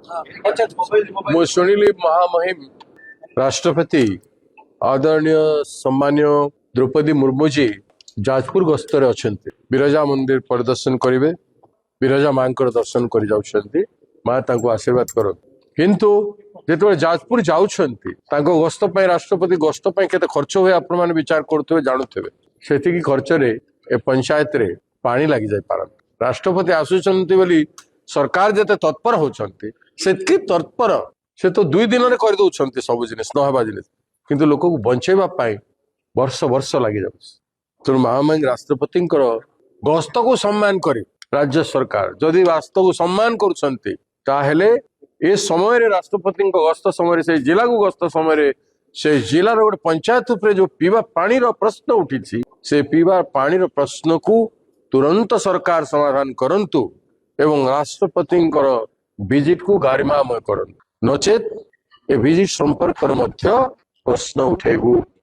ମୁଁ ଶୁଣିଲି ମହାମହିମ ରାଷ୍ଟ୍ରପତି आदरणीय सम्मान्य द्रौपदी मुर्मू जी जाजपुर गस्तर अच्छा विरजा मंदिर परिदर्शन करेंगे विरजा माँ दर्शन कर माँ आशीर्वाद कर किंतु जो जाजपुर जाऊँ गस्त राष्ट्रपति गस्त केते खर्च हुए आपण मैंने विचार करुवे जानूवे से खर्च ए पंचायत रे पानी लगी जाई पार राष्ट्रपति आसुचंती बोली सरकार जते तत्पर होचंती सेतकी तत्पर से तो 2 दिन में कर दउछंती सब जिनिस न हवा जिनिस किंतु लोक को बंचेबा पाई वर्ष वर्ष लगी जाउछ तेणु महामहिम राष्ट्रपति गस्त को सम्मान करी राज्य सरकार जदि वास्तव को सम्मान करुछंती ताहेले ए समय रे राष्ट्रपति गस्त समय से जिला को गस्त समय से जिलार गोटे पंचायत उपरे जो पीवा पानी रो प्रश्न उठी से पीवा पानी रो प्रश्न को तुरंत सरकार समाधान करंतु एवं राष्ट्रपति विजिट को गारिमामय करंतु नचेत ए विजिट संपर्क प्रश्न उठेबू।